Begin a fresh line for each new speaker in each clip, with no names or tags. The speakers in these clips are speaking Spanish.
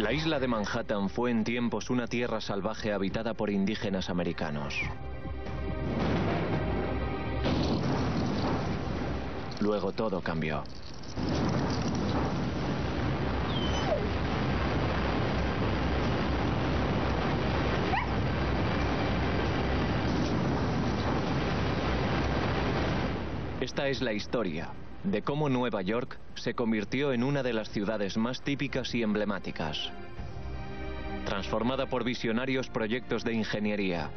La isla de Manhattan fue en tiempos una tierra salvaje habitada por indígenas americanos. Luego todo cambió. Esta es la historia de cómo Nueva York se convirtió en una de las ciudades más típicas y emblemáticas. Transformada por visionarios proyectos de ingeniería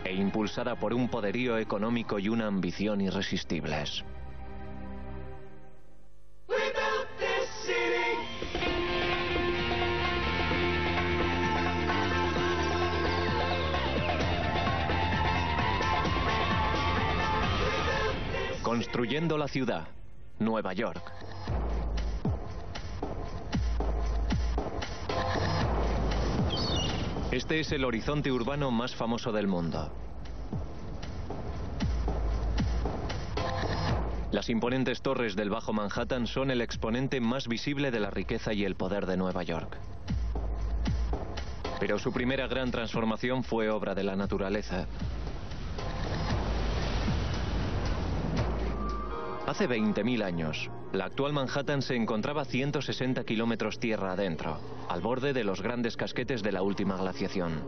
e impulsada por un poderío económico y una ambición irresistibles. Construyendo la ciudad, Nueva York. Este es el horizonte urbano más famoso del mundo. Las imponentes torres del Bajo Manhattan son el exponente más visible de la riqueza y el poder de Nueva York. Pero su primera gran transformación fue obra de la naturaleza. Hace 20.000 años, la actual Manhattan se encontraba 160 kilómetros tierra adentro, al borde de los grandes casquetes de la última glaciación.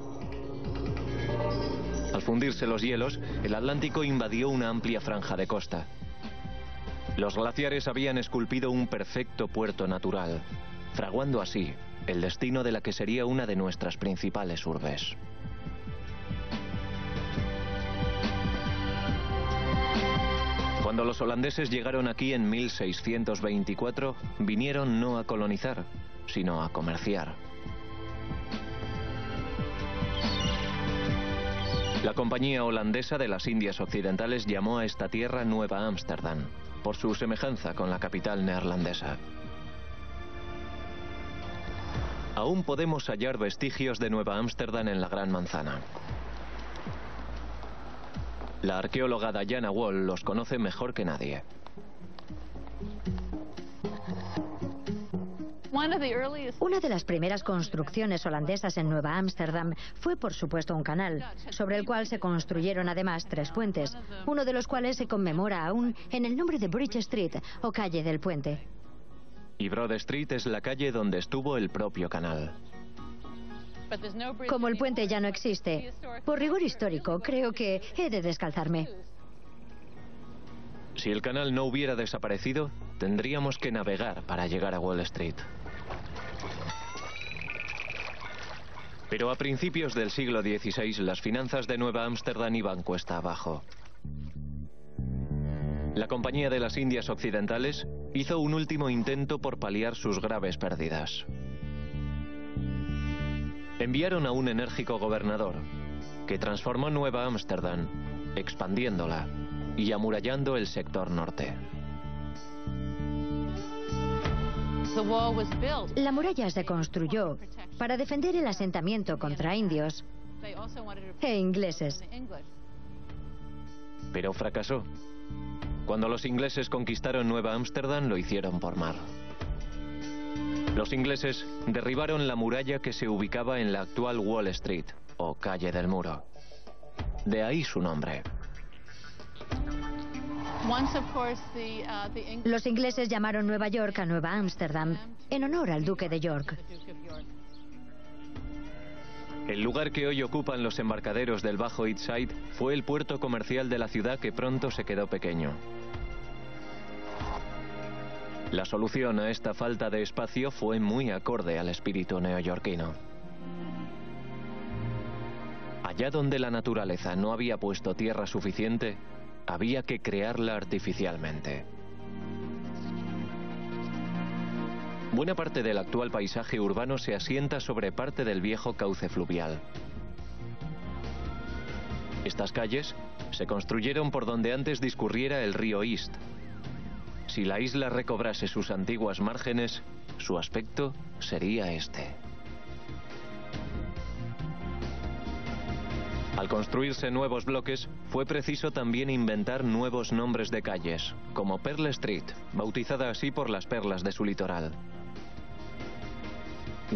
Al fundirse los hielos, el Atlántico invadió una amplia franja de costa. Los glaciares habían esculpido un perfecto puerto natural, fraguando así el destino de la que sería una de nuestras principales urbes. Cuando los holandeses llegaron aquí en 1624, vinieron no a colonizar, sino a comerciar. La Compañía Holandesa de las Indias Occidentales llamó a esta tierra Nueva Ámsterdam, por su semejanza con la capital neerlandesa. Aún podemos hallar vestigios de Nueva Ámsterdam en la Gran Manzana. La arqueóloga Diana Wall los conoce mejor que nadie.
Una de las primeras construcciones holandesas en Nueva Ámsterdam fue, por supuesto, un canal, sobre el cual se construyeron además 3 puentes, uno de los cuales se conmemora aún en el nombre de Bridge Street, o calle del puente.
Y Broad Street es la calle donde estuvo el propio canal.
Como el puente ya no existe, por rigor histórico, creo que he de descalzarme.
Si el canal no hubiera desaparecido, tendríamos que navegar para llegar a Wall Street. Pero a principios del siglo XVI, las finanzas de Nueva Ámsterdam iban cuesta abajo. La Compañía de las Indias Occidentales hizo un último intento por paliar sus graves pérdidas. Enviaron a un enérgico gobernador, que transformó Nueva Ámsterdam, expandiéndola y amurallando el sector norte.
La muralla se construyó para defender el asentamiento contra indios e ingleses.
Pero fracasó. Cuando los ingleses conquistaron Nueva Ámsterdam, lo hicieron por mar. Los ingleses derribaron la muralla que se ubicaba en la actual Wall Street, o calle del muro. De ahí su nombre.
Los ingleses llamaron Nueva York a Nueva Ámsterdam en honor al duque de York.
El lugar que hoy ocupan los embarcaderos del Bajo East Side fue el puerto comercial de la ciudad, que pronto se quedó pequeño. La solución a esta falta de espacio fue muy acorde al espíritu neoyorquino. Allá donde la naturaleza no había puesto tierra suficiente, había que crearla artificialmente. Buena parte del actual paisaje urbano se asienta sobre parte del viejo cauce fluvial. Estas calles se construyeron por donde antes discurriera el río East. Si la isla recobrase sus antiguas márgenes, su aspecto sería este. Al construirse nuevos bloques, fue preciso también inventar nuevos nombres de calles, como Pearl Street, bautizada así por las perlas de su litoral.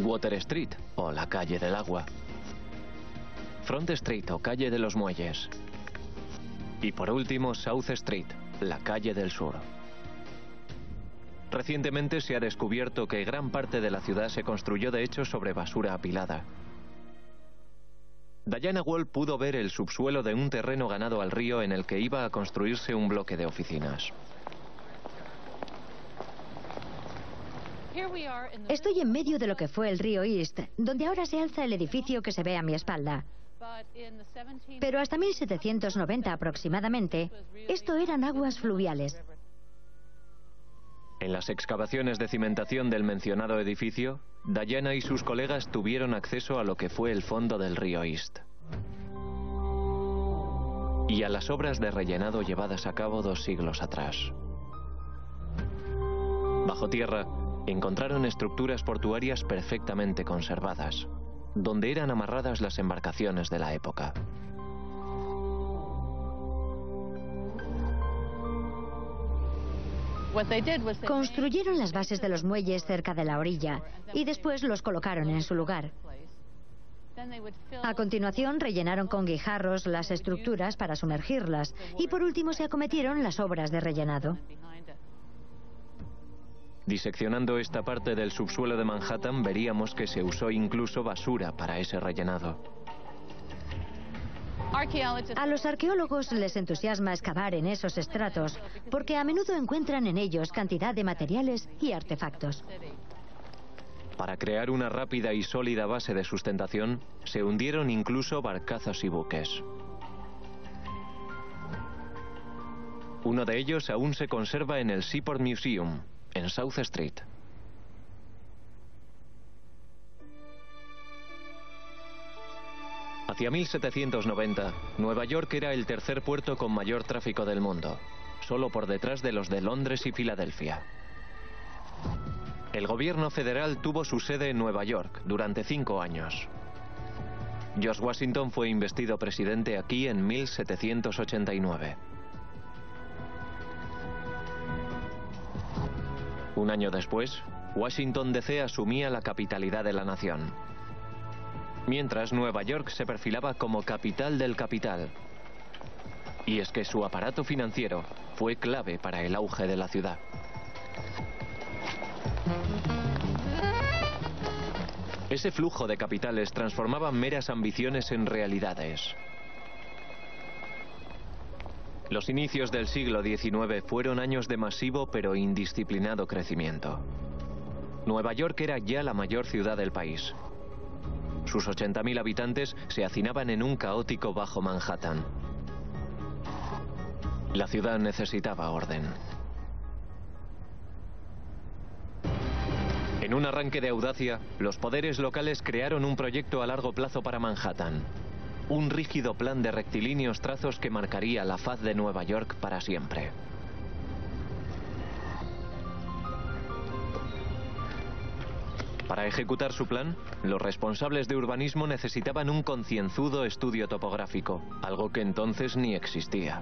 Water Street, o la calle del agua. Front Street, o calle de los muelles. Y por último, South Street, la calle del sur. Recientemente se ha descubierto que gran parte de la ciudad se construyó de hecho sobre basura apilada. Diana Wall pudo ver el subsuelo de un terreno ganado al río en el que iba a construirse un bloque de oficinas.
Estoy en medio de lo que fue el río East, donde ahora se alza el edificio que se ve a mi espalda. Pero hasta 1790 aproximadamente, esto eran aguas fluviales.
En las excavaciones de cimentación del mencionado edificio, Diana y sus colegas tuvieron acceso a lo que fue el fondo del río East y a las obras de rellenado llevadas a cabo 2 siglos atrás. Bajo tierra, encontraron estructuras portuarias perfectamente conservadas, donde eran amarradas las embarcaciones de la época.
Construyeron las bases de los muelles cerca de la orilla y después los colocaron en su lugar. A continuación rellenaron con guijarros las estructuras para sumergirlas y por último se acometieron las obras de rellenado.
Diseccionando esta parte del subsuelo de Manhattan veríamos que se usó incluso basura para ese rellenado.
A los arqueólogos les entusiasma excavar en esos estratos porque a menudo encuentran en ellos cantidad de materiales y artefactos.
Para crear una rápida y sólida base de sustentación, se hundieron incluso barcazas y buques. Uno de ellos aún se conserva en el Seaport Museum, en South Street. Hacia 1790, Nueva York era el tercer puerto con mayor tráfico del mundo, solo por detrás de los de Londres y Filadelfia. El gobierno federal tuvo su sede en Nueva York durante 5 años. George Washington fue investido presidente aquí en 1789. Un año después, Washington DC asumía la capitalidad de la nación, mientras Nueva York se perfilaba como capital del capital. Y es que su aparato financiero fue clave para el auge de la ciudad. Ese flujo de capitales transformaba meras ambiciones en realidades. Los inicios del siglo XIX fueron años de masivo pero indisciplinado crecimiento. Nueva York era ya la mayor ciudad del país. Sus 80.000 habitantes se hacinaban en un caótico Bajo Manhattan. La ciudad necesitaba orden. En un arranque de audacia, los poderes locales crearon un proyecto a largo plazo para Manhattan. Un rígido plan de rectilíneos trazos que marcaría la faz de Nueva York para siempre. Para ejecutar su plan, los responsables de urbanismo necesitaban un concienzudo estudio topográfico, algo que entonces ni existía.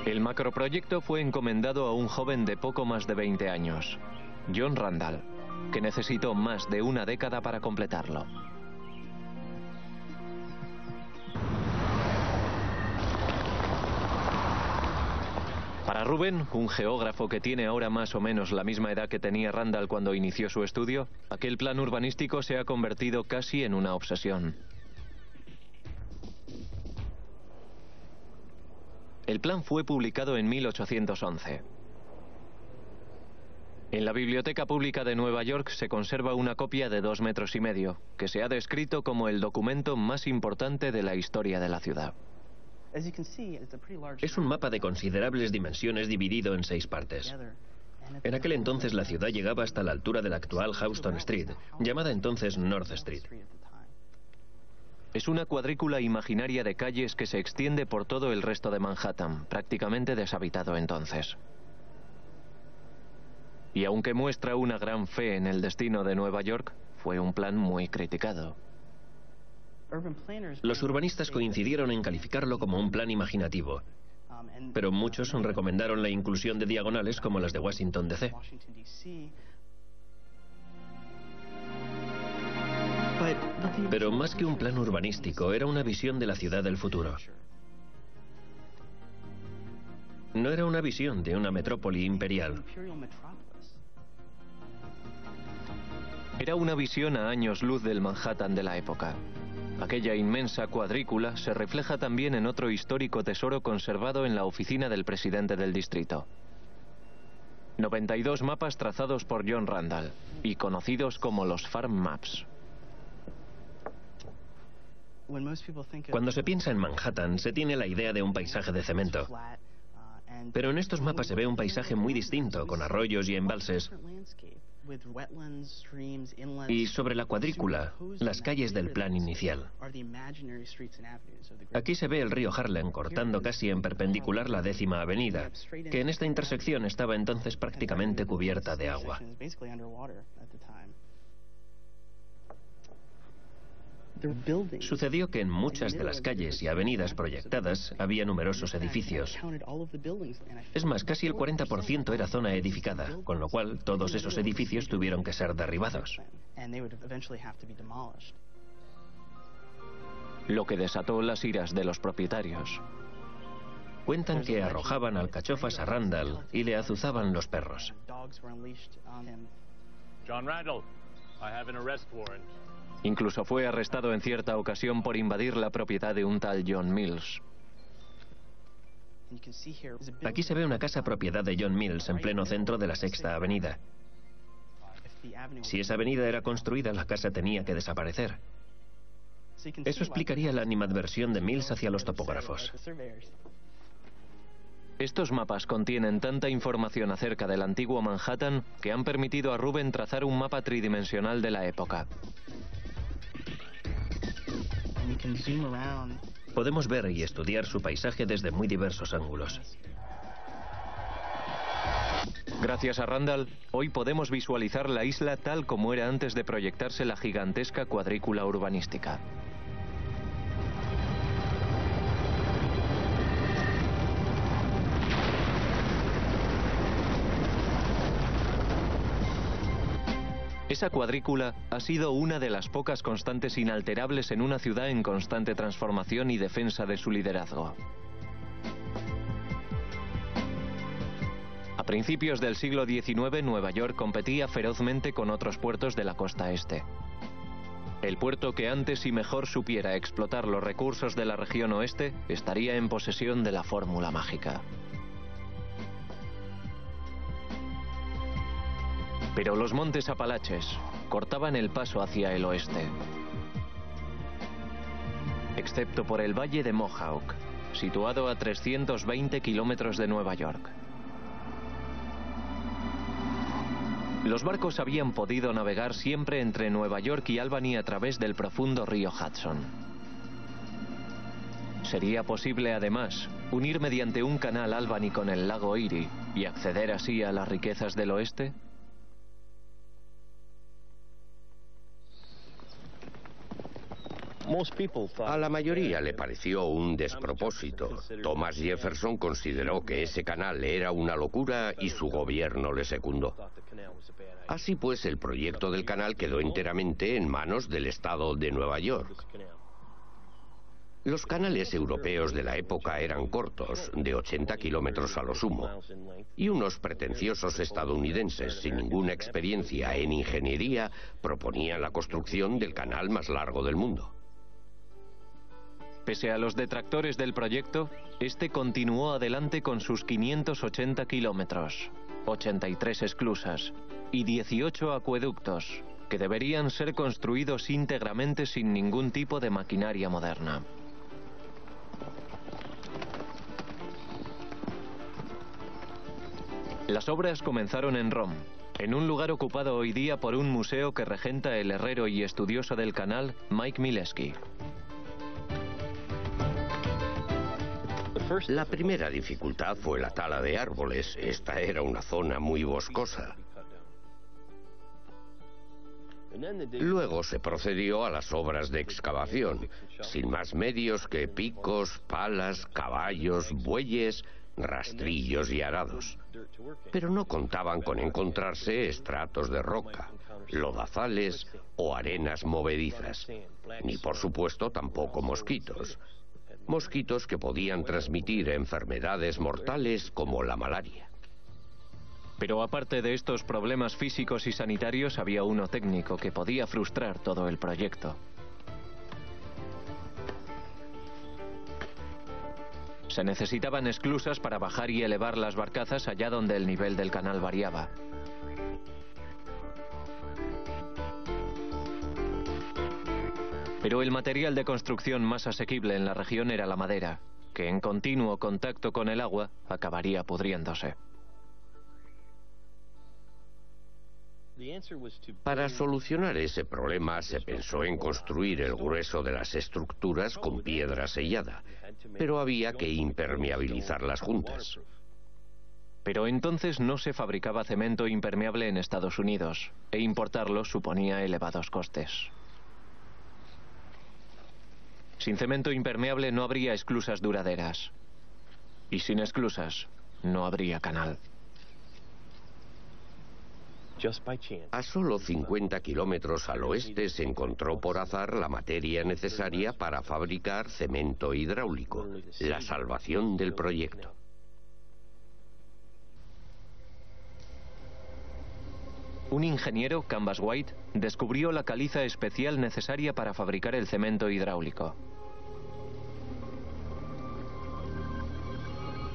El macroproyecto fue encomendado a un joven de poco más de 20 años, John Randall, que necesitó más de una década para completarlo. Para Rubén, un geógrafo que tiene ahora más o menos la misma edad que tenía Randall cuando inició su estudio, aquel plan urbanístico se ha convertido casi en una obsesión. El plan fue publicado en 1811. En la Biblioteca Pública de Nueva York se conserva una copia de 2,5 metros, que se ha descrito como el documento más importante de la historia de la ciudad.
Es un mapa de considerables dimensiones dividido en 6 partes. En aquel entonces la ciudad llegaba hasta la altura de la actual Houston Street, llamada entonces North Street.
Es una cuadrícula imaginaria de calles que se extiende por todo el resto de Manhattan, prácticamente deshabitado entonces. Y aunque muestra una gran fe en el destino de Nueva York, fue un plan muy criticado.
Los urbanistas coincidieron en calificarlo como un plan imaginativo, pero muchos recomendaron la inclusión de diagonales como las de Washington, D.C. Pero más que un plan urbanístico, era una visión de la ciudad del futuro. No era una visión de una metrópoli imperial.
Era una visión a años luz del Manhattan de la época. Aquella inmensa cuadrícula se refleja también en otro histórico tesoro conservado en la oficina del presidente del distrito. 92 mapas trazados por John Randall y conocidos como los Farm Maps.
Cuando se piensa en Manhattan, se tiene la idea de un paisaje de cemento. Pero en estos mapas se ve un paisaje muy distinto, con arroyos y embalses. Y sobre la cuadrícula, las calles del plan inicial. Aquí se ve el río Harlem cortando casi en perpendicular la 10ª avenida, que en esta intersección estaba entonces prácticamente cubierta de agua. Sucedió que en muchas de las calles y avenidas proyectadas había numerosos edificios. Es más, casi el 40% era zona edificada, con lo cual todos esos edificios tuvieron que ser derribados.
Lo que desató las iras de los propietarios.
Cuentan que arrojaban alcachofas a Randall y le azuzaban los perros.
John Randall, I have an arrest warrant.
Incluso fue arrestado en cierta ocasión por invadir la propiedad de un tal John Mills.
Aquí se ve una casa propiedad de John Mills en pleno centro de la 6ª avenida. Si esa avenida era construida, la casa tenía que desaparecer. Eso explicaría la animadversión de Mills hacia los topógrafos.
Estos mapas contienen tanta información acerca del antiguo Manhattan que han permitido a Ruben trazar un mapa tridimensional de la época.
Podemos ver y estudiar su paisaje desde muy diversos ángulos.
Gracias a Randall, hoy podemos visualizar la isla tal como era antes de proyectarse la gigantesca cuadrícula urbanística. Esa cuadrícula ha sido una de las pocas constantes inalterables en una ciudad en constante transformación y defensa de su liderazgo. A principios del siglo XIX, Nueva York competía ferozmente con otros puertos de la costa este. El puerto que antes y mejor supiera explotar los recursos de la región oeste estaría en posesión de la fórmula mágica. Pero los montes Apalaches cortaban el paso hacia el oeste. Excepto por el valle de Mohawk, situado a 320 kilómetros de Nueva York. Los barcos habían podido navegar siempre entre Nueva York y Albany a través del profundo río Hudson. Sería posible, además, unir mediante un canal Albany con el lago Erie y acceder así a las riquezas del oeste.
A la mayoría le pareció un despropósito. Thomas Jefferson consideró que ese canal era una locura y su gobierno le secundó. Así pues, el proyecto del canal quedó enteramente en manos del estado de Nueva York. Los canales europeos de la época eran cortos, de 80 kilómetros a lo sumo, y unos pretenciosos estadounidenses sin ninguna experiencia en ingeniería proponían la construcción del canal más largo del mundo.
Pese a los detractores del proyecto, este continuó adelante con sus 580 kilómetros, 83 esclusas y 18 acueductos, que deberían ser construidos íntegramente sin ningún tipo de maquinaria moderna. Las obras comenzaron en Rome, en un lugar ocupado hoy día por un museo que regenta el herrero y estudioso del canal Mike Mileski.
La primera dificultad fue la tala de árboles. Esta era una zona muy boscosa. Luego se procedió a las obras de excavación, sin más medios que picos, palas, caballos, bueyes, rastrillos y arados. Pero no contaban con encontrarse estratos de roca, lodazales o arenas movedizas, ni por supuesto tampoco mosquitos. Mosquitos que podían transmitir enfermedades mortales como la malaria.
Pero aparte de estos problemas físicos y sanitarios, había uno técnico que podía frustrar todo el proyecto. Se necesitaban esclusas para bajar y elevar las barcazas allá donde el nivel del canal variaba. Pero el material de construcción más asequible en la región era la madera, que en continuo contacto con el agua acabaría pudriéndose.
Para solucionar ese problema se pensó en construir el grueso de las estructuras con piedra sellada, pero había que impermeabilizar las juntas.
Pero entonces no se fabricaba cemento impermeable en Estados Unidos, e importarlo suponía elevados costes. Sin cemento impermeable no habría esclusas duraderas, y sin esclusas no habría canal.
A solo 50 kilómetros al oeste se encontró por azar la materia necesaria para fabricar cemento hidráulico, la salvación del proyecto.
Un ingeniero, Canvas White, descubrió la caliza especial necesaria para fabricar el cemento hidráulico.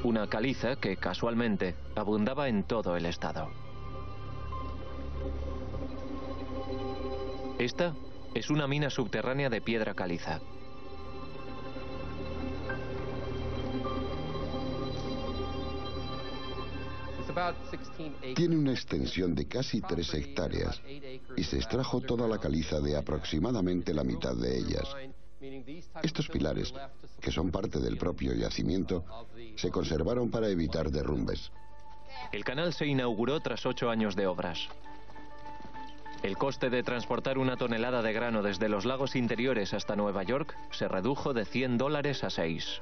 Una caliza que, casualmente, abundaba en todo el estado. Esta es una mina subterránea de piedra caliza.
Tiene una extensión de casi 3 hectáreas y se extrajo toda la caliza de aproximadamente la mitad de ellas. Estos pilares, que son parte del propio yacimiento, se conservaron para evitar derrumbes.
El canal se inauguró tras 8 años de obras. El coste de transportar una tonelada de grano desde los lagos interiores hasta Nueva York se redujo de $100 a 6.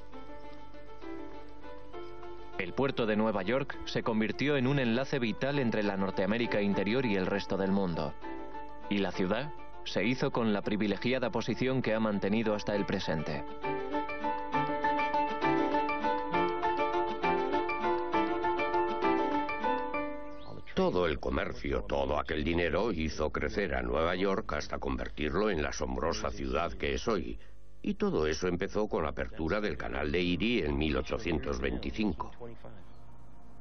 El puerto de Nueva York se convirtió en un enlace vital entre la Norteamérica interior y el resto del mundo. Y la ciudad se hizo con la privilegiada posición que ha mantenido hasta el presente.
Todo el comercio, todo aquel dinero hizo crecer a Nueva York hasta convertirlo en la asombrosa ciudad que es hoy. Y todo eso empezó con la apertura del canal de Erie en 1825.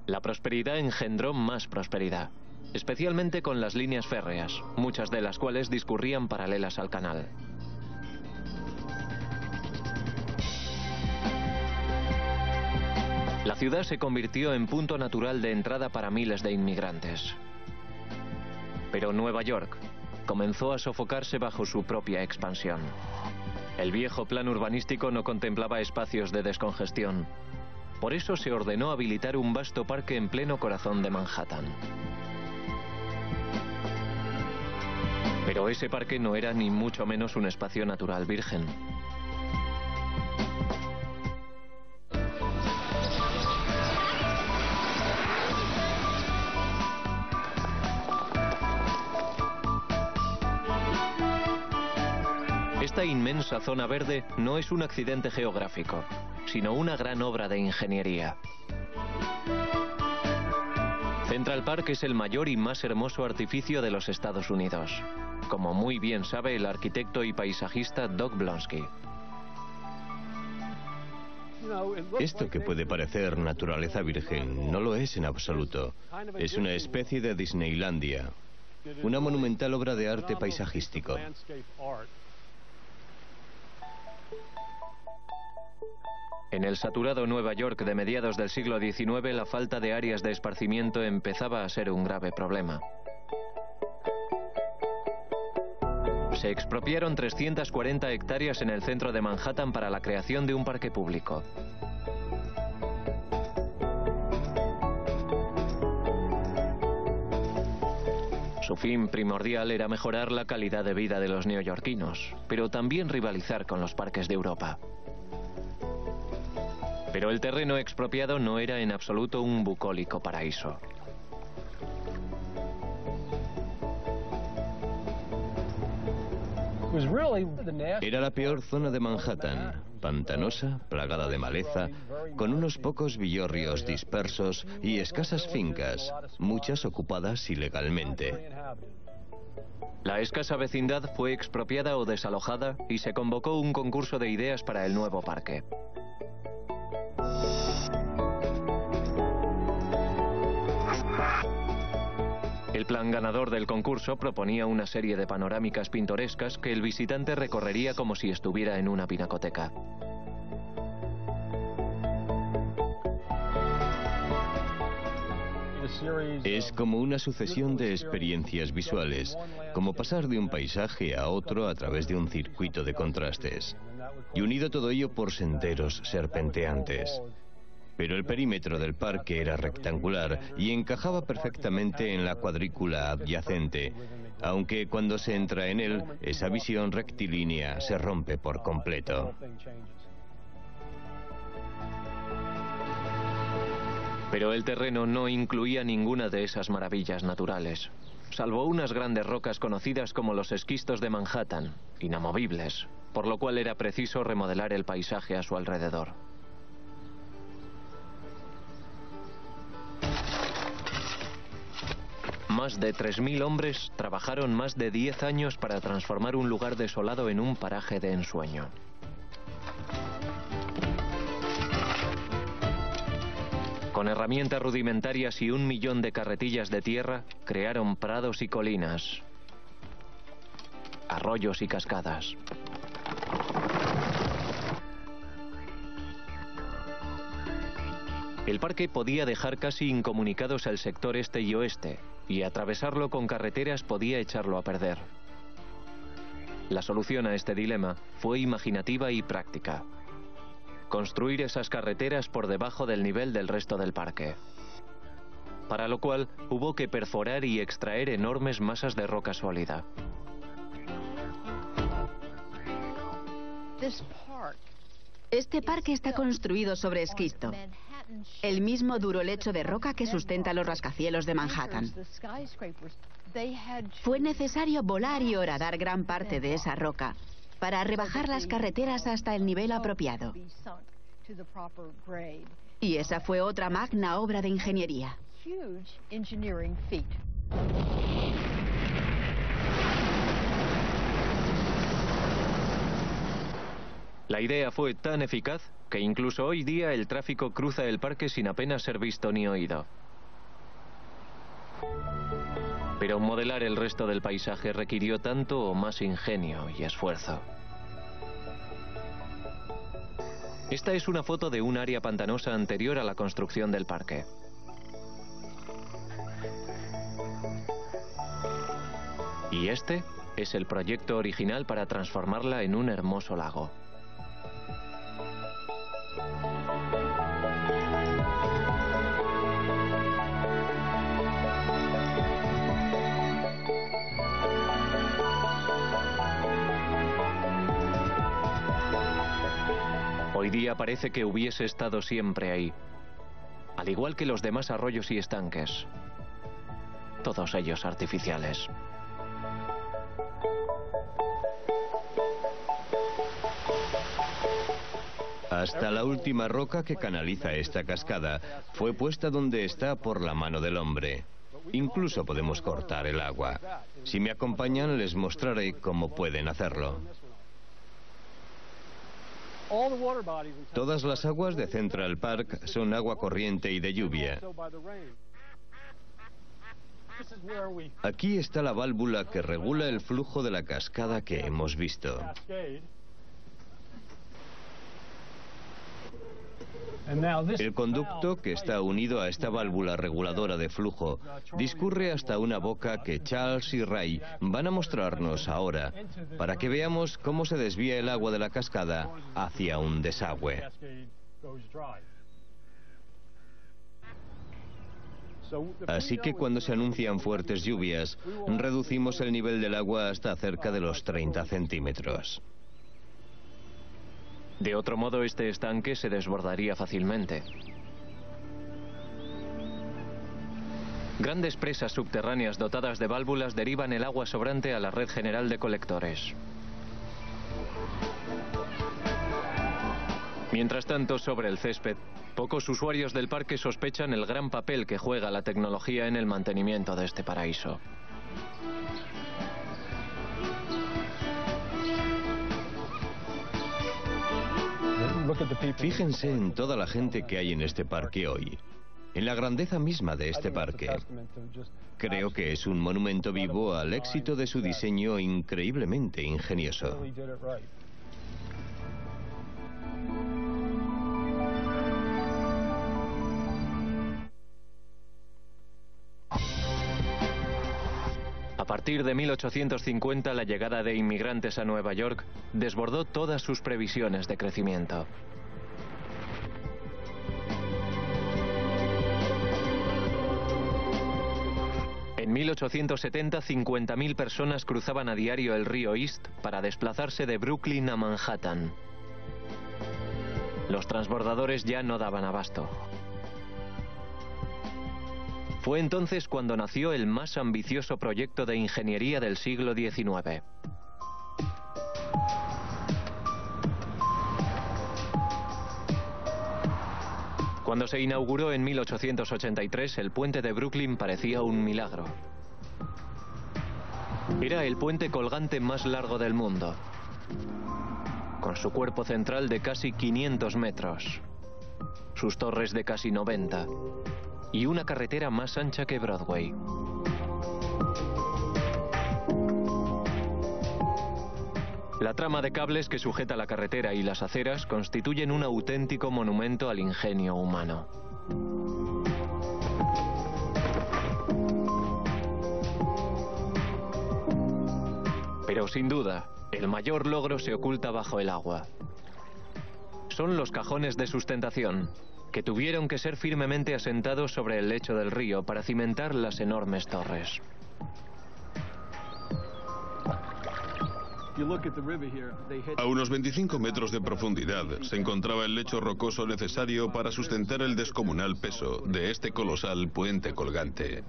La prosperidad engendró más prosperidad, especialmente con las líneas férreas, muchas de las cuales discurrían paralelas al canal. La ciudad se convirtió en punto natural de entrada para miles de inmigrantes. Pero Nueva York comenzó a sofocarse bajo su propia expansión. El viejo plan urbanístico no contemplaba espacios de descongestión. Por eso se ordenó habilitar un vasto parque en pleno corazón de Manhattan. Pero ese parque no era ni mucho menos un espacio natural virgen. Esta inmensa zona verde no es un accidente geográfico, sino una gran obra de ingeniería. Central Park es el mayor y más hermoso artificio de los Estados Unidos, como muy bien sabe el arquitecto y paisajista Doug Blonsky.
Esto que puede parecer naturaleza virgen no lo es en absoluto. Es una especie de Disneylandia, una monumental obra de arte paisajístico.
En el saturado Nueva York de mediados del siglo XIX, la falta de áreas de esparcimiento empezaba a ser un grave problema. Se expropiaron 340 hectáreas en el centro de Manhattan para la creación de un parque público. Su fin primordial era mejorar la calidad de vida de los neoyorquinos, pero también rivalizar con los parques de Europa. Pero el terreno expropiado no era en absoluto un bucólico paraíso.
Era la peor zona de Manhattan, pantanosa, plagada de maleza, con unos pocos villorrios dispersos y escasas fincas, muchas ocupadas ilegalmente.
La escasa vecindad fue expropiada o desalojada y se convocó un concurso de ideas para el nuevo parque. El plan ganador del concurso proponía una serie de panorámicas pintorescas que el visitante recorrería como si estuviera en una pinacoteca.
Es como una sucesión de experiencias visuales, como pasar de un paisaje a otro a través de un circuito de contrastes, y unido todo ello por senderos serpenteantes. Pero el perímetro del parque era rectangular y encajaba perfectamente en la cuadrícula adyacente, aunque cuando se entra en él, esa visión rectilínea se rompe por completo.
Pero el terreno no incluía ninguna de esas maravillas naturales, salvo unas grandes rocas conocidas como los esquistos de Manhattan, inamovibles, por lo cual era preciso remodelar el paisaje a su alrededor. Más de 3.000 hombres trabajaron más de 10 años para transformar un lugar desolado en un paraje de ensueño. Con herramientas rudimentarias y 1 millón de carretillas de tierra, crearon prados y colinas, arroyos y cascadas. El parque podía dejar casi incomunicados el sector este y oeste, y atravesarlo con carreteras podía echarlo a perder. La solución a este dilema fue imaginativa y práctica: construir esas carreteras por debajo del nivel del resto del parque. Para lo cual hubo que perforar y extraer enormes masas de roca sólida.
Este parque está construido sobre esquisto, el mismo duro lecho de roca que sustenta los rascacielos de Manhattan. Fue necesario volar y horadar gran parte de esa roca para rebajar las carreteras hasta el nivel apropiado. Y esa fue otra magna obra de ingeniería.
La idea fue tan eficaz que incluso hoy día el tráfico cruza el parque sin apenas ser visto ni oído. Pero modelar el resto del paisaje requirió tanto o más ingenio y esfuerzo. Esta es una foto de un área pantanosa anterior a la construcción del parque. Y este es el proyecto original para transformarla en un hermoso lago. Hoy día parece que hubiese estado siempre ahí, al igual que los demás arroyos y estanques, todos ellos artificiales.
Hasta la última roca que canaliza esta cascada fue puesta donde está por la mano del hombre. Incluso podemos cortar el agua. Si me acompañan, les mostraré cómo pueden hacerlo. Todas las aguas de Central Park son agua corriente y de lluvia. Aquí está la válvula que regula el flujo de la cascada que hemos visto. El conducto, que está unido a esta válvula reguladora de flujo, discurre hasta una boca que Charles y Ray van a mostrarnos ahora, para que veamos cómo se desvía el agua de la cascada hacia un desagüe. Así que cuando se anuncian fuertes lluvias, reducimos el nivel del agua hasta cerca de los 30 centímetros.
De otro modo, este estanque se desbordaría fácilmente. Grandes presas subterráneas dotadas de válvulas derivan el agua sobrante a la red general de colectores. Mientras tanto, sobre el césped, pocos usuarios del parque sospechan el gran papel que juega la tecnología en el mantenimiento de este paraíso.
Fíjense en toda la gente que hay en este parque hoy, en la grandeza misma de este parque. Creo que es un monumento vivo al éxito de su diseño increíblemente ingenioso.
A partir de 1850, la llegada de inmigrantes a Nueva York desbordó todas sus previsiones de crecimiento. En 1870, 50.000 personas cruzaban a diario el río East para desplazarse de Brooklyn a Manhattan. Los transbordadores ya no daban abasto. Fue entonces cuando nació el más ambicioso proyecto de ingeniería del siglo XIX. Cuando se inauguró en 1883, el puente de Brooklyn parecía un milagro. Era el puente colgante más largo del mundo, con su cuerpo central de casi 500 metros, sus torres de casi 90 y una carretera más ancha que Broadway. La trama de cables que sujeta la carretera y las aceras constituyen un auténtico monumento al ingenio humano. Pero sin duda, el mayor logro se oculta bajo el agua. Son los cajones de sustentación, que tuvieron que ser firmemente asentados sobre el lecho del río para cimentar las enormes torres.
A unos 25 metros de profundidad se encontraba el lecho rocoso necesario para sustentar el descomunal peso de este colosal puente colgante.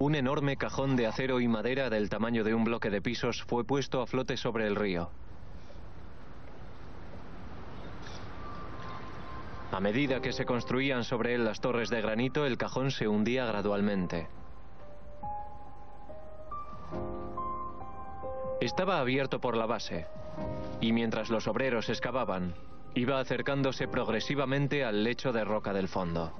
Un enorme cajón de acero y madera del tamaño de un bloque de pisos fue puesto a flote sobre el río. A medida que se construían sobre él las torres de granito, el cajón se hundía gradualmente. Estaba abierto por la base, y mientras los obreros excavaban, iba acercándose progresivamente al lecho de roca del fondo.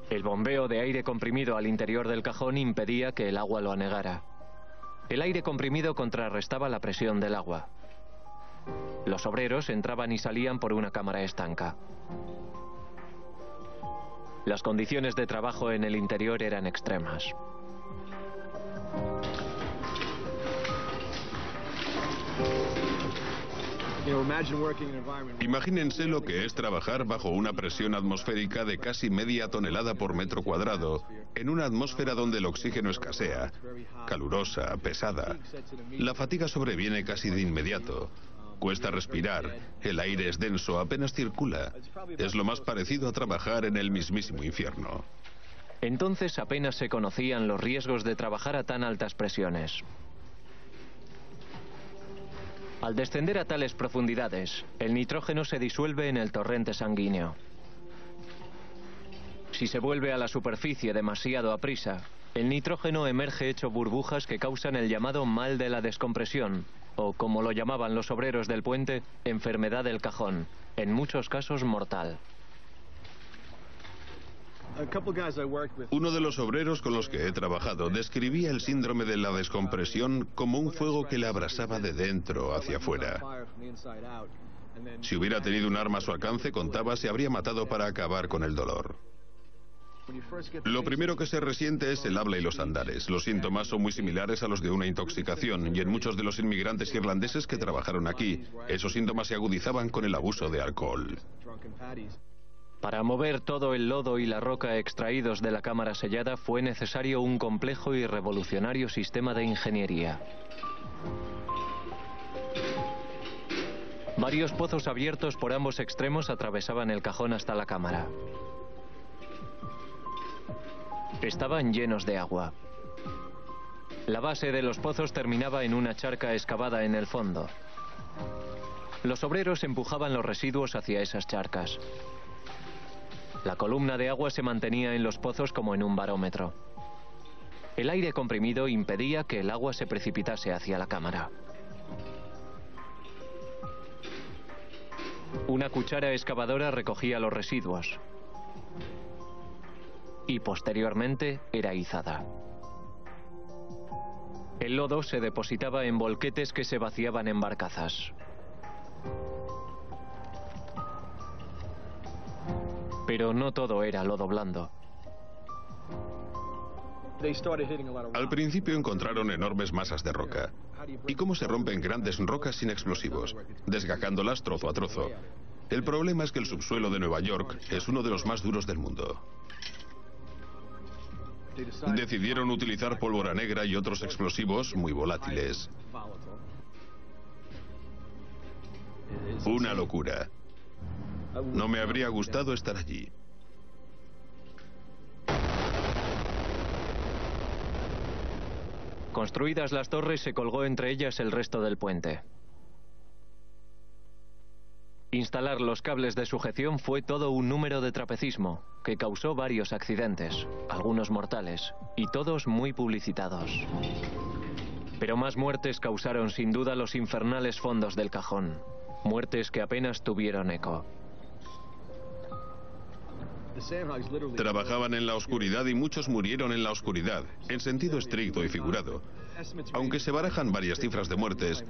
El bombeo de aire comprimido al interior del cajón impedía que el agua lo anegara. El aire comprimido contrarrestaba la presión del agua. Los obreros entraban y salían por una cámara estanca. Las condiciones de trabajo en el interior eran extremas.
Imagínense lo que es trabajar bajo una presión atmosférica de casi media tonelada por metro cuadrado, en una atmósfera donde el oxígeno escasea, calurosa, pesada. La fatiga sobreviene casi de inmediato. Cuesta respirar, el aire es denso, apenas circula. Es lo más parecido a trabajar en el mismísimo infierno.
Entonces apenas se conocían los riesgos de trabajar a tan altas presiones. Al descender a tales profundidades, el nitrógeno se disuelve en el torrente sanguíneo. Si se vuelve a la superficie demasiado aprisa, el nitrógeno emerge hecho burbujas que causan el llamado mal de la descompresión, o como lo llamaban los obreros del puente, enfermedad del cajón, en muchos casos mortal.
Uno de los obreros con los que he trabajado describía el síndrome de la descompresión como un fuego que le abrasaba de dentro hacia afuera. Si hubiera tenido un arma a su alcance, contaba, se habría matado para acabar con el dolor. Lo primero que se resiente es el habla y los andares. Los síntomas son muy similares a los de una intoxicación y en muchos de los inmigrantes irlandeses que trabajaron aquí, esos síntomas se agudizaban con el abuso de alcohol.
Para mover todo el lodo y la roca extraídos de la cámara sellada fue necesario un complejo y revolucionario sistema de ingeniería. Varios pozos abiertos por ambos extremos atravesaban el cajón hasta la cámara. Estaban llenos de agua. La base de los pozos terminaba en una charca excavada en el fondo. Los obreros empujaban los residuos hacia esas charcas. La columna de agua se mantenía en los pozos como en un barómetro. El aire comprimido impedía que el agua se precipitase hacia la cámara. Una cuchara excavadora recogía los residuos y posteriormente era izada. El lodo se depositaba en volquetes que se vaciaban en barcazas. Pero no todo era lodo blando.
Al principio encontraron enormes masas de roca. ¿Y cómo se rompen grandes rocas sin explosivos? Desgajándolas trozo a trozo. El problema es que el subsuelo de Nueva York es uno de los más duros del mundo. Decidieron utilizar pólvora negra y otros explosivos muy volátiles. Una locura. No me habría gustado estar allí.
Construidas las torres, se colgó entre ellas el resto del puente. Instalar los cables de sujeción fue todo un número de trapecismo, que causó varios accidentes, algunos mortales, y todos muy publicitados. Pero más muertes causaron sin duda los infernales fondos del cajón, muertes que apenas tuvieron eco.
Trabajaban en la oscuridad y muchos murieron en la oscuridad, en sentido estricto y figurado. Aunque se barajan varias cifras de muertes,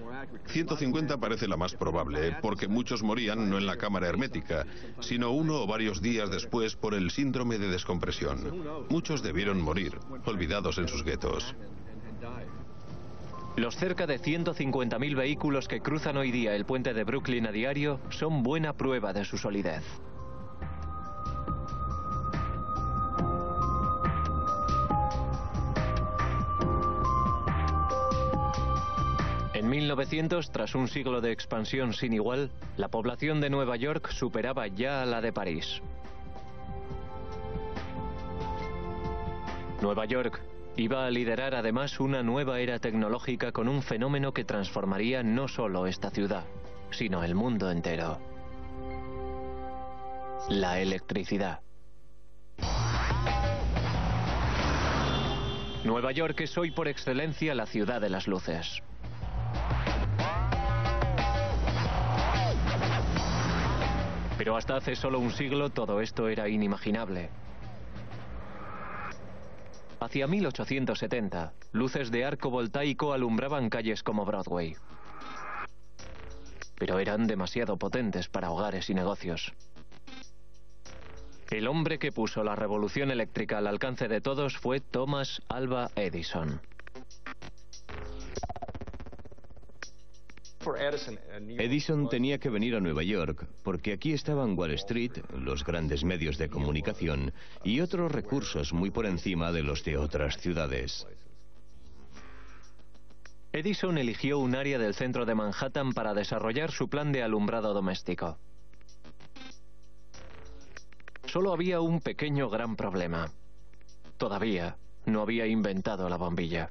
150 parece la más probable, porque muchos morían no en la cámara hermética, sino uno o varios días después por el síndrome de descompresión. Muchos debieron morir, olvidados en sus guetos.
Los cerca de 150.000 vehículos que cruzan hoy día el puente de Brooklyn a diario son buena prueba de su solidez. En 1900, tras un siglo de expansión sin igual, la población de Nueva York superaba ya a la de París. Nueva York iba a liderar además una nueva era tecnológica con un fenómeno que transformaría no solo esta ciudad, sino el mundo entero. La electricidad. Nueva York es hoy por excelencia la ciudad de las luces. Pero hasta hace solo un siglo todo esto era inimaginable. Hacia 1870, luces de arco voltaico alumbraban calles como Broadway. Pero eran demasiado potentes para hogares y negocios. El hombre que puso la revolución eléctrica al alcance de todos fue Thomas Alva Edison.
Edison tenía que venir a Nueva York porque aquí estaban Wall Street, los grandes medios de comunicación y otros recursos muy por encima de los de otras ciudades.
Edison eligió un área del centro de Manhattan para desarrollar su plan de alumbrado doméstico. Solo había un pequeño gran problema. Todavía no había inventado la bombilla.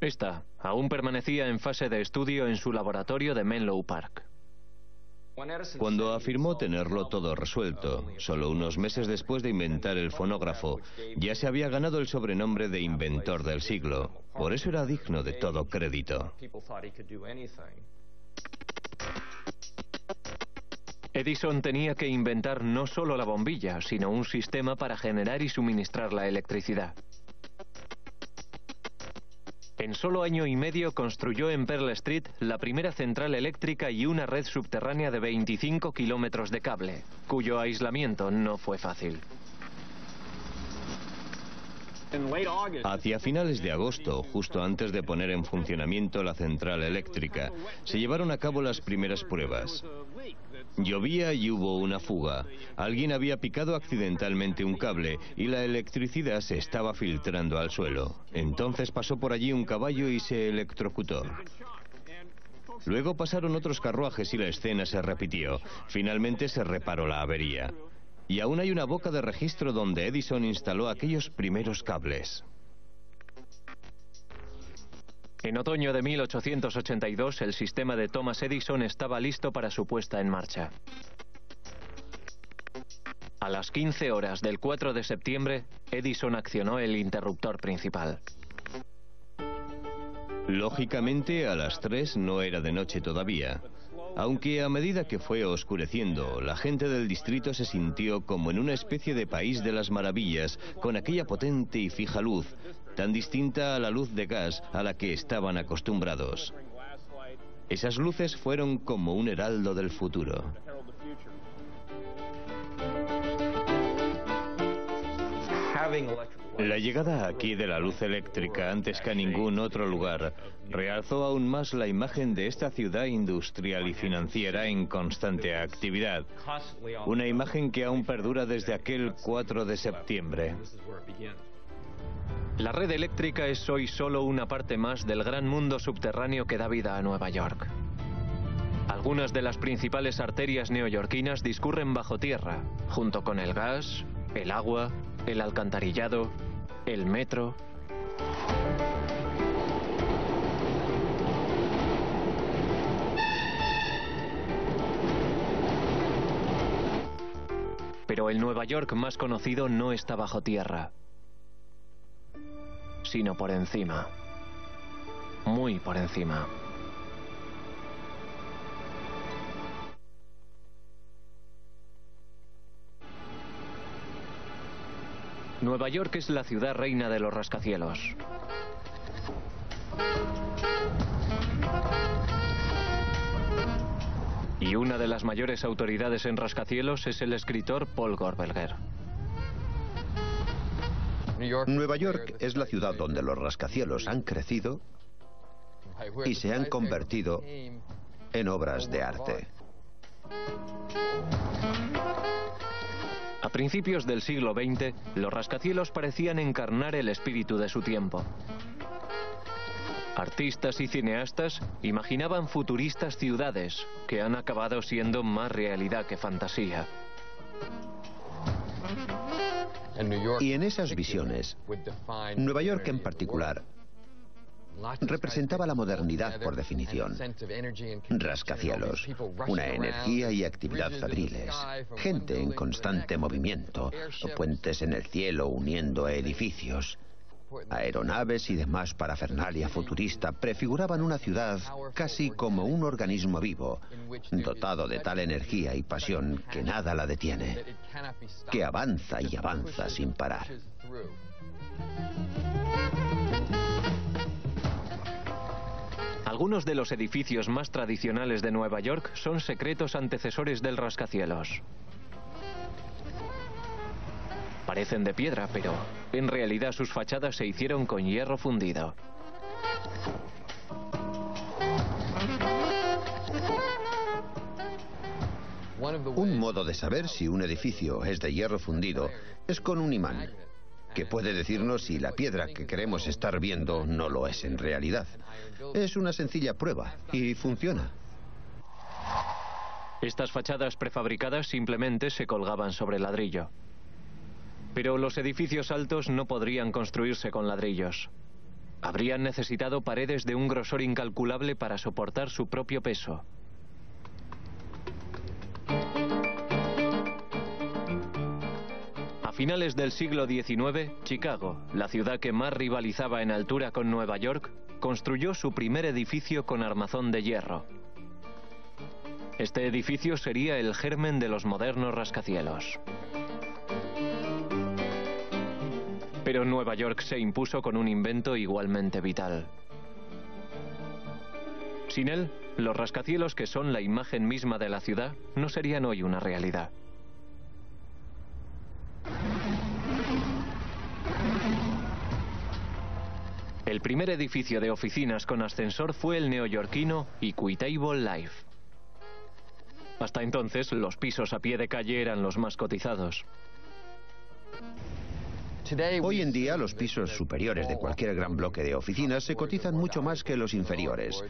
Esta aún permanecía en fase de estudio en su laboratorio de Menlo Park.
Cuando afirmó tenerlo todo resuelto, solo unos meses después de inventar el fonógrafo, ya se había ganado el sobrenombre de inventor del siglo. Por eso era digno de todo crédito.
Edison tenía que inventar no solo la bombilla, sino un sistema para generar y suministrar la electricidad. En solo año y medio construyó en Pearl Street la primera central eléctrica y una red subterránea de 25 kilómetros de cable, cuyo aislamiento no fue fácil.
Hacia finales de agosto, justo antes de poner en funcionamiento la central eléctrica, se llevaron a cabo las primeras pruebas. Llovía y hubo una fuga. Alguien había picado accidentalmente un cable y la electricidad se estaba filtrando al suelo. Entonces pasó por allí un caballo y se electrocutó. Luego pasaron otros carruajes y la escena se repitió. Finalmente se reparó la avería. Y aún hay una boca de registro donde Edison instaló aquellos primeros cables.
En otoño de 1882, el sistema de Thomas Edison estaba listo para su puesta en marcha. A las 15 horas del 4 de septiembre, Edison accionó el interruptor principal.
Lógicamente, a las 3 no era de noche todavía. Aunque a medida que fue oscureciendo, la gente del distrito se sintió como en una especie de país de las maravillas, con aquella potente y fija luz, tan distinta a la luz de gas a la que estaban acostumbrados. Esas luces fueron como un heraldo del futuro. La llegada aquí de la luz eléctrica antes que a ningún otro lugar realzó aún más la imagen de esta ciudad industrial y financiera en constante actividad. Una imagen que aún perdura desde aquel 4 de septiembre.
La red eléctrica es hoy solo una parte más del gran mundo subterráneo que da vida a Nueva York. Algunas de las principales arterias neoyorquinas discurren bajo tierra, junto con el gas, el agua, el alcantarillado, el metro. Pero el Nueva York más conocido no está bajo tierra, sino por encima, muy por encima. Nueva York es la ciudad reina de los rascacielos. Y una de las mayores autoridades en rascacielos es el escritor Paul Goldberger.
Nueva York es la ciudad donde los rascacielos han crecido y se han convertido en obras de arte.
A principios del siglo XX, los rascacielos parecían encarnar el espíritu de su tiempo. Artistas y cineastas imaginaban futuristas ciudades que han acabado siendo más realidad que fantasía.
Y en esas visiones, Nueva York en particular representaba la modernidad por definición. Rascacielos, una energía y actividad febriles, gente en constante movimiento, puentes en el cielo uniendo edificios, aeronaves y demás parafernalia futurista prefiguraban una ciudad casi como un organismo vivo, dotado de tal energía y pasión que nada la detiene, que avanza y avanza sin parar.
Algunos de los edificios más tradicionales de Nueva York son secretos antecesores del rascacielos. Parecen de piedra, pero en realidad sus fachadas se hicieron con hierro fundido.
Un modo de saber si un edificio es de hierro fundido es con un imán, que puede decirnos si la piedra que queremos estar viendo no lo es en realidad. Es una sencilla prueba y funciona.
Estas fachadas prefabricadas simplemente se colgaban sobre ladrillo. Pero los edificios altos no podrían construirse con ladrillos. Habrían necesitado paredes de un grosor incalculable para soportar su propio peso. A finales del siglo XIX, Chicago, la ciudad que más rivalizaba en altura con Nueva York, construyó su primer edificio con armazón de hierro. Este edificio sería el germen de los modernos rascacielos. Pero Nueva York se impuso con un invento igualmente vital: Sin él, los rascacielos, que son la imagen misma de la ciudad, no serían hoy una realidad. El primer edificio de oficinas con ascensor fue el neoyorquino Equitable Life. Hasta entonces, los pisos a pie de calle eran los más cotizados.
Hoy en día, los pisos superiores de cualquier gran bloque de oficinas se cotizan mucho más que los inferiores.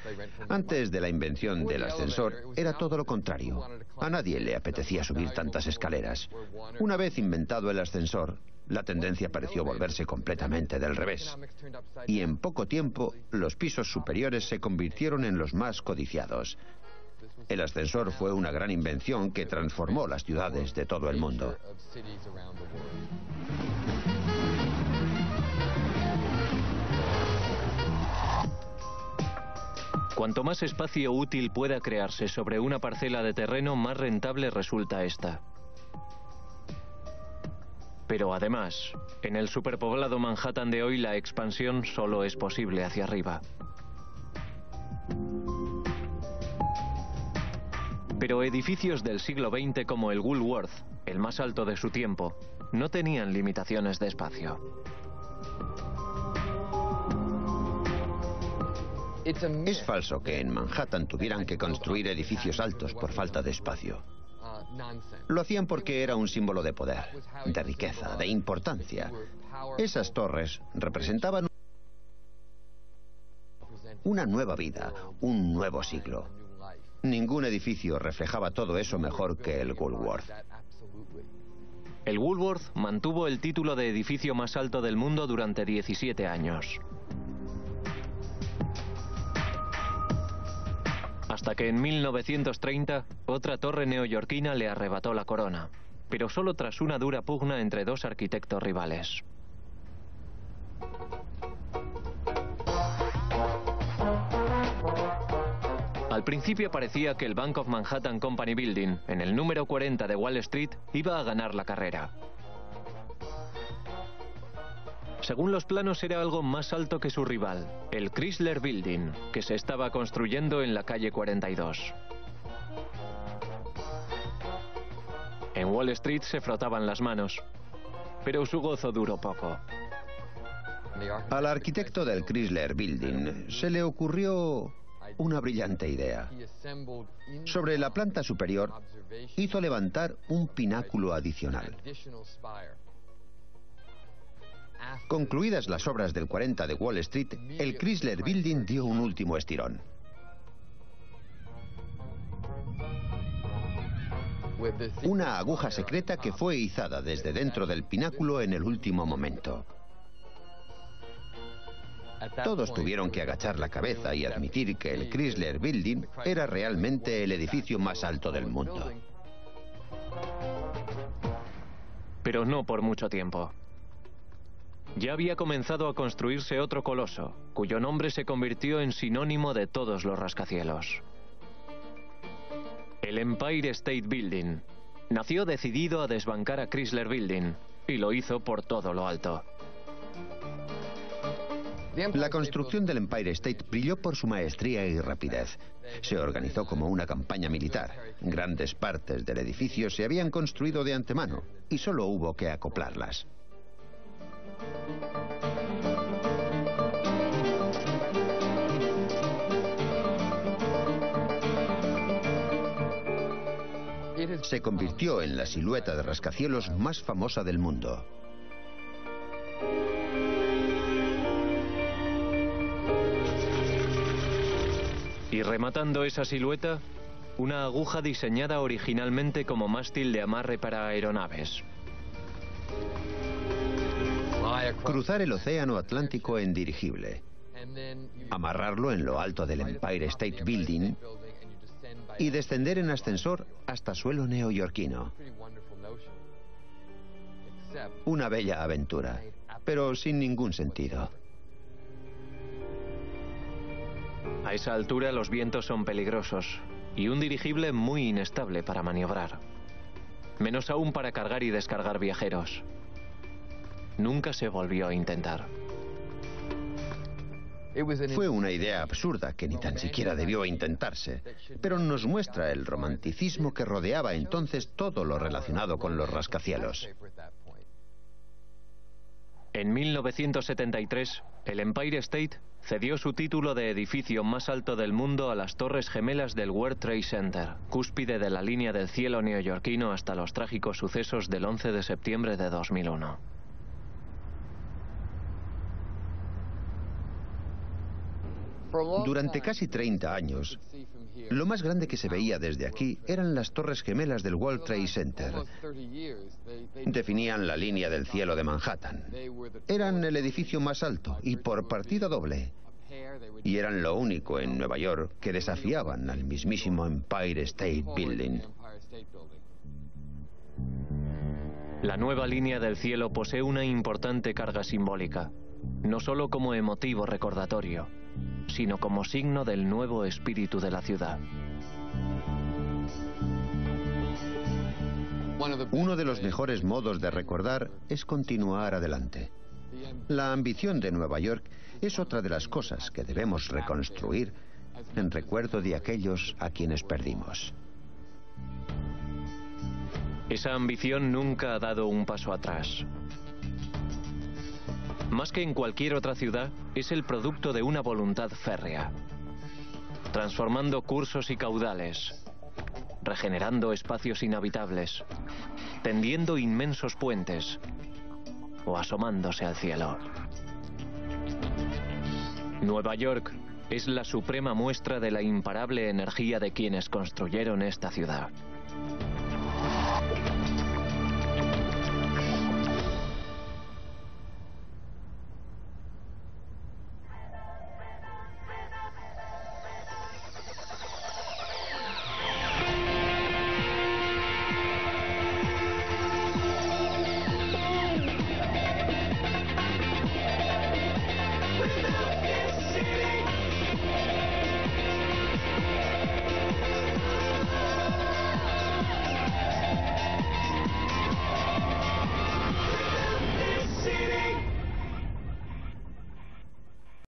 Antes de la invención del ascensor, era todo lo contrario. A nadie le apetecía subir tantas escaleras. Una vez inventado el ascensor, la tendencia pareció volverse completamente del revés. Y en poco tiempo, los pisos superiores se convirtieron en los más codiciados. El ascensor fue una gran invención que transformó las ciudades de todo el mundo.
Cuanto más espacio útil pueda crearse sobre una parcela de terreno, más rentable resulta esta. Pero además, en el superpoblado Manhattan de hoy, la expansión solo es posible hacia arriba. Pero edificios del siglo XX como el Woolworth, el más alto de su tiempo, no tenían limitaciones de espacio.
Es falso que en Manhattan tuvieran que construir edificios altos por falta de espacio. Lo hacían porque era un símbolo de poder, de riqueza, de importancia. Esas torres representaban una nueva vida, un nuevo siglo. Ningún edificio reflejaba todo eso mejor que el Woolworth.
El Woolworth mantuvo el título de edificio más alto del mundo durante 17 años. Hasta que en 1930, otra torre neoyorquina le arrebató la corona, pero solo tras una dura pugna entre dos arquitectos rivales. Al principio parecía que el Bank of Manhattan Company Building, en el número 40 de Wall Street, iba a ganar la carrera. Según los planos, era algo más alto que su rival, el Chrysler Building, que se estaba construyendo en la calle 42. En Wall Street se frotaban las manos, pero su gozo duró poco.
Al arquitecto del Chrysler Building se le ocurrió una brillante idea. Sobre la planta superior, hizo levantar un pináculo adicional. Concluidas las obras del 40 de Wall Street, el Chrysler Building dio un último estirón. Una aguja secreta que fue izada desde dentro del pináculo en el último momento. Todos tuvieron que agachar la cabeza y admitir que el Chrysler Building era realmente el edificio más alto del mundo.
Pero no por mucho tiempo. Ya había comenzado a construirse otro coloso, cuyo nombre se convirtió en sinónimo de todos los rascacielos. El Empire State Building. Nació decidido a desbancar a Chrysler Building, y lo hizo por todo lo alto.
La construcción del Empire State brilló por su maestría y rapidez. Se organizó como una campaña militar. Grandes partes del edificio se habían construido de antemano, y solo hubo que acoplarlas. Se convirtió en la silueta de rascacielos más famosa del mundo.
Y rematando esa silueta, una aguja diseñada originalmente como mástil de amarre para aeronaves.
Cruzar el océano Atlántico en dirigible. Amarrarlo en lo alto del Empire State Building y descender en ascensor hasta suelo neoyorquino. Una bella aventura, pero sin ningún sentido.
A esa altura los vientos son peligrosos y un dirigible muy inestable para maniobrar. Menos aún para cargar y descargar viajeros. Nunca se volvió a intentar.
Fue una idea absurda que ni tan siquiera debió intentarse, pero nos muestra el romanticismo que rodeaba entonces todo lo relacionado con los rascacielos.
En 1973, el Empire State cedió su título de edificio más alto del mundo a las Torres Gemelas del World Trade Center, cúspide de la línea del cielo neoyorquino hasta los trágicos sucesos del 11 de septiembre de 2001.
Durante casi 30 años, lo más grande que se veía desde aquí eran las Torres Gemelas del World Trade Center. Definían la línea del cielo de Manhattan. Eran el edificio más alto y por partida doble. Y eran lo único en Nueva York que desafiaban al mismísimo Empire State Building.
La nueva línea del cielo posee una importante carga simbólica, no solo como emotivo recordatorio, sino como signo del nuevo espíritu de la ciudad.
Uno de los mejores modos de recordar es continuar adelante. La ambición de Nueva York es otra de las cosas que debemos reconstruir en recuerdo de aquellos a quienes perdimos.
Esa ambición nunca ha dado un paso atrás. Más que en cualquier otra ciudad, es el producto de una voluntad férrea, transformando cursos y caudales, regenerando espacios inhabitables, tendiendo inmensos puentes o asomándose al cielo. Nueva York es la suprema muestra de la imparable energía de quienes construyeron esta ciudad.